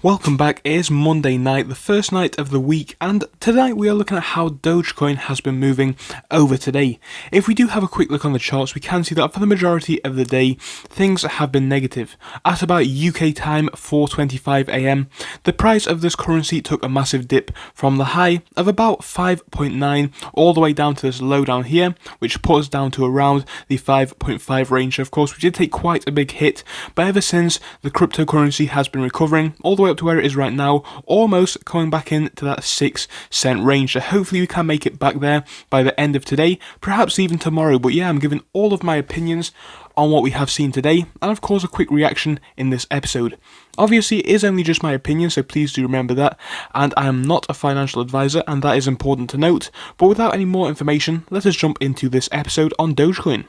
Welcome back. It is Monday night, the first night of the week, and tonight we are looking at how Dogecoin has been moving over today. If we do have a quick look on the charts, we can see that for the majority of the day, things have been negative. At about UK time, 4:25 AM, the price of this currency took a massive dip from the high of about 5.9 all the way down to this low down here, which put us down to around the 5.5 range. Of course, we did take quite a big hit, but ever since, the cryptocurrency has been recovering all the way up to where it is right now, almost coming back into that 6 cent range. So hopefully we can make it back there by the end of today, perhaps even tomorrow. But yeah, I'm giving all of my opinions on what we have seen today, and of course a quick reaction in this episode. Obviously, it is only just my opinion, so please do remember that, and I am not a financial advisor, and that is important to note. But without any more information, let us jump into this episode on Dogecoin.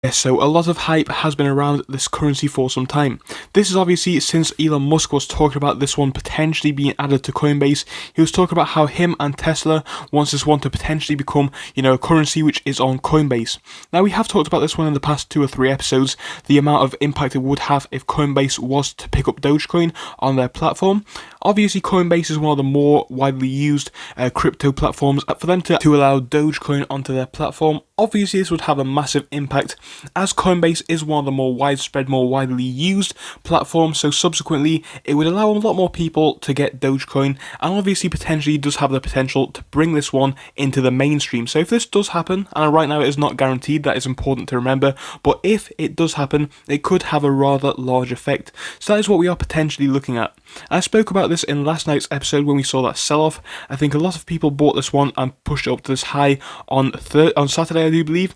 Yes, so a lot of hype has been around this currency for some time. This is obviously since Elon Musk was talking about this one potentially being added to Coinbase. He was talking about how him and Tesla wants this one to potentially become, a currency which is on Coinbase. Now, we have talked about this one in the past 2 or 3 episodes, the amount of impact it would have if Coinbase was to pick up Dogecoin on their platform. Obviously, Coinbase is one of the more widely used crypto platforms. For them to allow Dogecoin onto their platform, obviously this would have a massive impact, as Coinbase is one of the more widespread, more widely used platforms, so subsequently it would allow a lot more people to get Dogecoin, and obviously potentially does have the potential to bring this one into the mainstream. So if this does happen, and right now it is not guaranteed, that is important to remember, but if it does happen, it could have a rather large effect. So that is what we are potentially looking at. I spoke about this in last night's episode when we saw that sell-off. I think a lot of people bought this one and pushed it up to this high on Saturday, I do believe,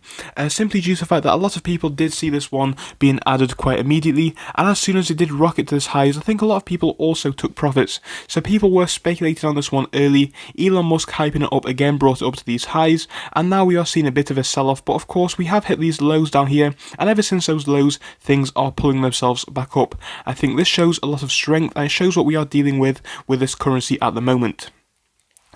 simply due to the fact that a lot of people did see this one being added quite immediately, and as soon as it did rocket to this highs, I think a lot of people also took profits. So people were speculating on this one early. Elon Musk hyping it up again brought it up to these highs, and now we are seeing a bit of a sell-off, but of course we have hit these lows down here, and ever since those lows, things are pulling themselves back up. I think this shows a lot of strength, and it shows what we are dealing with this currency at the moment.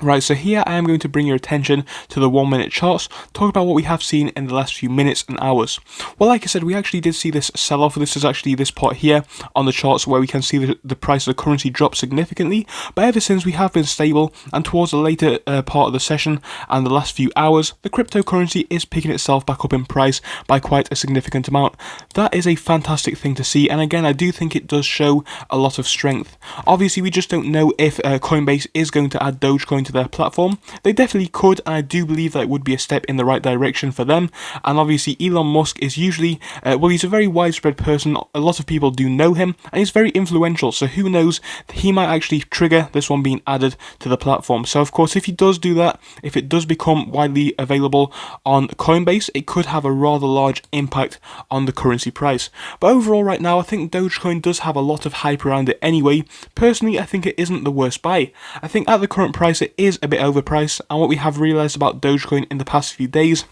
Right, so here I am going to bring your attention to the 1-minute charts, talk about what we have seen in the last few minutes and hours. Well, like I said, we actually did see this sell-off. This is actually this part here on the charts where we can see the price of the currency drop significantly, but ever since we have been stable, and towards the later part of the session and the last few hours, the cryptocurrency is picking itself back up in price by quite a significant amount. That is a fantastic thing to see, and again, I do think it does show a lot of strength. Obviously, we just don't know if Coinbase is going to add Dogecoin to their platform. They definitely could, and I do believe that it would be a step in the right direction for them. And obviously Elon Musk is usually, he's a very widespread person. A lot of people do know him, and he's very influential, so who knows, he might actually trigger this one being added to the platform. So of course, if he does do that, if it does become widely available on Coinbase, it could have a rather large impact on the currency price. But overall right now, I think Dogecoin does have a lot of hype around it anyway. Personally, I think it isn't the worst buy. I think at the current price it is a bit overpriced, and what we have realized about Dogecoin in the past few days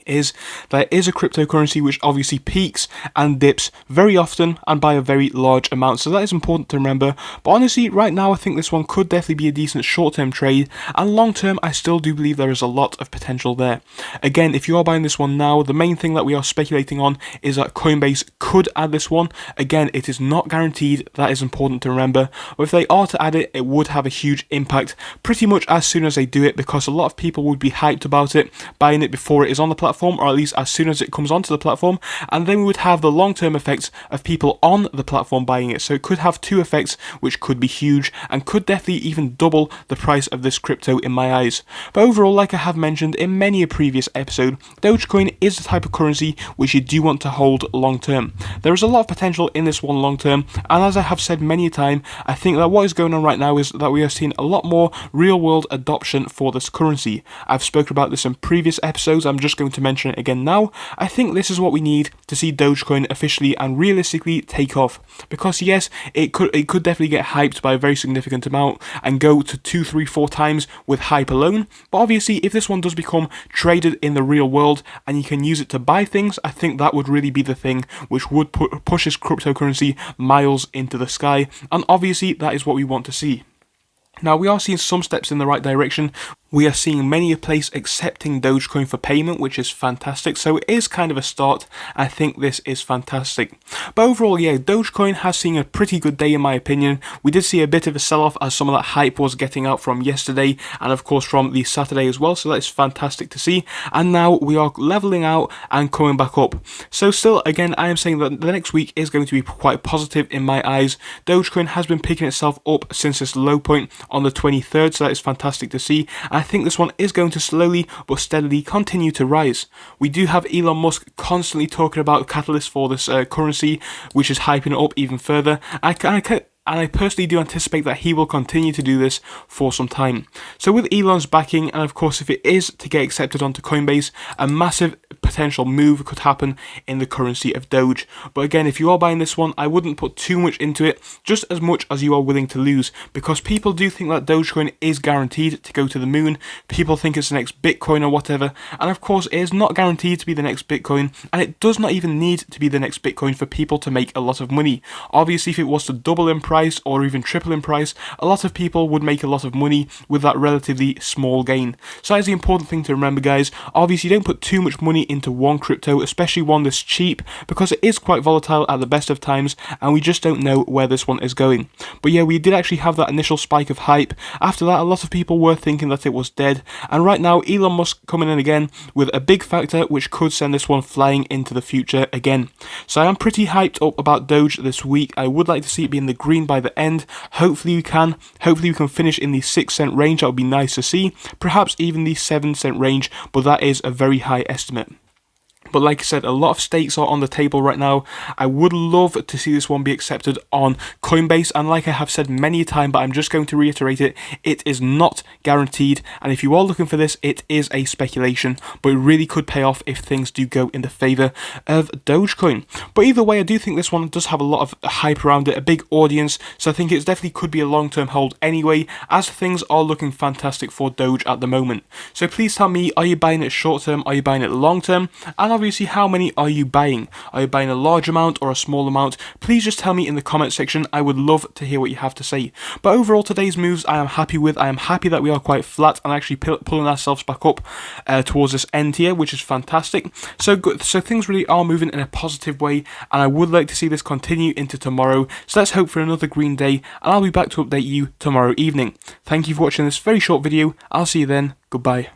is that it is a cryptocurrency which obviously peaks and dips very often and by a very large amount, so that is important to remember. But honestly, right now I think this one could definitely be a decent short-term trade, and long-term I still do believe there is a lot of potential there. Again, if you are buying this one now, the main thing that we are speculating on is that Coinbase could add this one. Again, it is not guaranteed, that is important to remember, but if they are to add it, it would have a huge impact pretty much as soon as they do it, because a lot of people would be hyped about it, buying it before it is on the platform, or at least as soon as it comes onto the platform, and then we would have the long-term effects of people on the platform buying it. So it could have 2 effects which could be huge and could definitely even double the price of this crypto in my eyes. But overall, like I have mentioned in many a previous episode, Dogecoin is the type of currency which you do want to hold long-term. There is a lot of potential in this one long-term, and as I have said many a time, I think that what is going on right now is that we are seeing a lot more real-world adoption for this currency. I've spoken about this in previous episodes, I'm just going to mention it again now. I think this is what we need to see Dogecoin officially and realistically take off, because yes, it could definitely get hyped by a very significant amount and go to 2, 3, 4 times with hype alone. But obviously, if this one does become traded in the real world and you can use it to buy things, I think that would really be the thing which would push this cryptocurrency miles into the sky, and obviously that is what we want to see. Now, we are seeing some steps in the right direction We are seeing many a place accepting Dogecoin for payment, which is fantastic. So it is kind of a start. I think this is fantastic. But overall, yeah, Dogecoin has seen a pretty good day in my opinion. We did see a bit of a sell-off as some of that hype was getting out from yesterday and of course from the Saturday as well. So that is fantastic to see. And now we are leveling out and coming back up. So still, again, I am saying that the next week is going to be quite positive in my eyes. Dogecoin has been picking itself up since its low point on the 23rd. So that is fantastic to see. I think this one is going to slowly but steadily continue to rise. We do have Elon Musk constantly talking about catalysts for this currency, which is hyping it up even further. And I personally do anticipate that he will continue to do this for some time. So with Elon's backing, and of course if it is to get accepted onto Coinbase, a massive potential move could happen in the currency of Doge. But again, if you are buying this one, I wouldn't put too much into it, just as much as you are willing to lose, because people do think that Dogecoin is guaranteed to go to the moon. People think it's the next Bitcoin or whatever, and of course it is not guaranteed to be the next Bitcoin, and it does not even need to be the next Bitcoin for people to make a lot of money. Obviously, if it was to double in price or even triple in price, a lot of people would make a lot of money with that relatively small gain. So that is the important thing to remember, guys. Obviously, don't put too much money into one crypto, especially one that's cheap, because it is quite volatile at the best of times, and we just don't know where this one is going. But yeah, we did actually have that initial spike of hype. After that, a lot of people were thinking that it was dead, and right now, Elon Musk coming in again with a big factor, which could send this one flying into the future again. So I am pretty hyped up about Doge this week. I would like to see it be in the green by the end. Hopefully we can finish in the 6-cent range. That would be nice to see, perhaps even the 7-cent range, but that is a very high estimate. But like I said, a lot of stakes are on the table right now. I would love to see this one be accepted on Coinbase, and like I have said many a time, but I'm just going to reiterate it, it is not guaranteed, and if you are looking for this, it is a speculation, but it really could pay off if things do go in the favour of Dogecoin. But either way, I do think this one does have a lot of hype around it, a big audience, so I think it definitely could be a long-term hold anyway, as things are looking fantastic for Doge at the moment. So please tell me, are you buying it short-term, are you buying it long-term, and obviously, how many are you buying? Are you buying a large amount or a small amount? Please just tell me in the comment section. I would love to hear what you have to say. But overall, today's moves I am happy with. I am happy that we are quite flat and actually pulling ourselves back up towards this end here, which is fantastic. So good. So things really are moving in a positive way, and I would like to see this continue into tomorrow. So let's hope for another green day, and I'll be back to update you tomorrow evening. Thank you for watching this very short video. I'll see you then. Goodbye.